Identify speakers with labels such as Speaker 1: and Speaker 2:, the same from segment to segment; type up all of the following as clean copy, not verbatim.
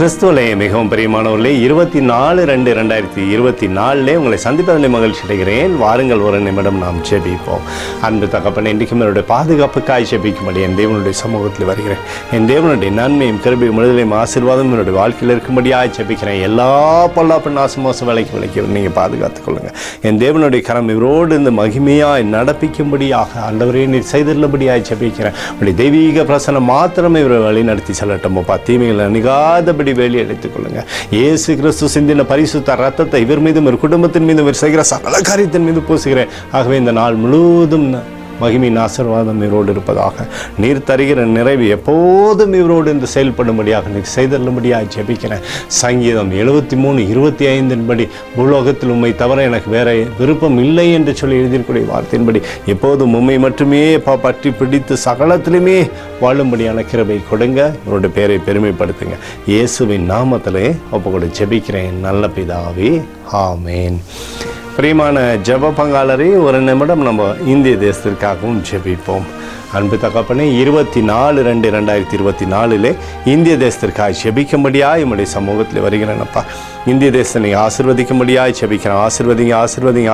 Speaker 1: கிறிஸ்துவிலே மிகவும் பிரியமானவர்களே, 24/2/2024 உங்களை சந்திப்பதில் மகிழ்ச்சி அடைகிறேன். வாருங்கள் ஒரு நிமிடம் நாம் ஜெபிப்போம். அன்பு தகப்பனே, இன்றைக்கும் என்னுடைய பாதுகாப்புக்காய் ஜெபிக்கும்படி என் தேவனுடைய சமூகத்தில் வருகிறேன். என் தேவனுடைய நன்மையும் கிருபையும் விடுதலையும் ஆசீர்வாதம் என்னுடைய வாழ்க்கையில் இருக்கும்படியாக ஜெபிக்கிறேன். எல்லா பொல்லாப்பு நாசமோச விலைக்கு நீங்கள் பாதுகாத்துக் கொள்ளுங்கள். என் தேவனுடைய கரம் இவரோடு இந்த மகிமையாய் நடப்பிக்கும்படியாக ஆண்டவரே நீர் செய்துள்ளபடியாக ஜெபிக்கிறேன். அப்படி தெய்வீக பிரசனம் மாத்திரமே இவரை வழி நடத்தி செல்லட்டும். தீமைகளை அணுகாதபடி வேலி அடைத்துக் கொள்ளுங்க. இயேசு கிறிஸ்து சிந்தின பரிசுத்த ரத்தத்தை இவர் மீதும் இவர் குடும்பத்தின் மீதும் இவர் செய்கிற சகல காரியத்தின் மீது பூசுகிறேன். ஆகவே இந்த நாள் முழுவதும் மகிமையின் ஆசீர்வாதம் இவரோடு இருப்பதாக. நீர் தருகிற நிறைவு எப்போதும் இவரோடு இருந்து செயல்படும்படியாக நீர் செய்தள்ளும்படியாக ஜெபிக்கிறேன். சங்கீதம் 73:25 பூலோகத்தில் உண்மை தவிர எனக்கு வேற விருப்பம் இல்லை என்று சொல்லி எழுதியிருக்கூடிய வார்த்தையின்படி எப்போதும் உண்மை மட்டுமே பற்றி பிடித்து சகலத்திலுமே வாழும்படியான கிருபை கொடுங்க. இவருடைய பேரை பெருமைப்படுத்துங்க. இயேசுவின் நாமத்திலே ஒப்புக்கொடு ஜெபிக்கிறேன் நல்ல பிதாவே, ஆமேன். பிரியமான ஜெப பங்காளரை ஒரு நிமிடம் நம்ம இந்திய தேசத்திற்காகவும் ஜெபிப்போம். அன்பு தகப்பனே, 24/2/2024 இந்திய தேசத்திற்காக ஜெபிக்கும்படியாக என்னுடைய சமூகத்தில் வருகிறேனப்பா. இந்திய தேசத்தை ஆசீர்வதிக்கும்படியாக ஜெபிக்கிறேன்.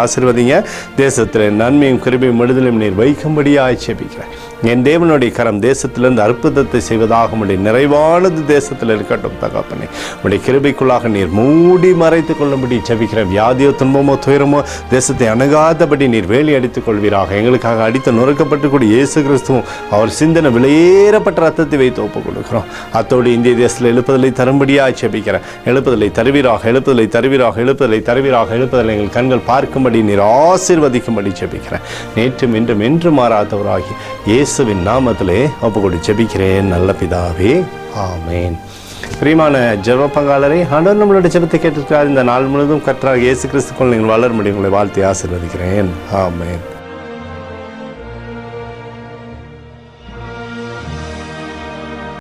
Speaker 1: ஆசீர்வதிங்க. தேசத்தில் நன்மையும் கிருபையும் விடுதலையும் நீர் வைக்கும்படியாக ஜெபிக்கிறேன். என் தேவனுடைய கரம் தேசத்திலிருந்து அற்புதத்தை செய்வதாக உடைய நிறைவானது தேசத்தில் இருக்கட்டும் தகப்பனே. உடைய கிருபைக்குள்ளாக நீர் மூடி மறைத்து கொள்ளும்படி ஜெபிக்கிறேன். வியாதியோ துன்பமோ துயரமோ தேசத்தை அணுகாதபடி நீர் வேலி அடித்துக் கொள்வீராக. எங்களுக்காக அடித்து நொறுக்கப்பட்டு கூடிய இயேசு கிறிஸ்துவும் அவர் சிந்தனை விலையேறப்பட்ட ரத்தத்தை வைத்து ஒப்புக் கொடுக்கிறோம். அத்தோடு இந்திய தேசத்தில் எழுப்புதலை தரும்படியாக ஜெபிக்கிறேன். எழுப்புதலை தருவீராக. எங்கள் கண்கள் பார்க்கும்படி நீர் ஆசீர்வதிக்கும்படி ஜெபிக்கிறேன். நேற்றும் இன்றும் என்று மாறாதவராகி இயேசுவின் நாமத்திலே ஒப்புக்கொடு ஜெபிக்கிறேன் நல்ல பிதாவே, ஆமேன். பிரியமான ஜெப பங்காளரை, ஆண்டவர் நம்மளுடைய ஜெபத்தை கேட்டிருக்கிறார். இந்த நாள் முழுவதும் கர்த்தராகிய இயேசு கிறிஸ்துக்குள் நீங்கள் வளர முடியும். உங்களை வாழ்த்தி ஆசீர்வதிக்கிறேன், ஆமேன்.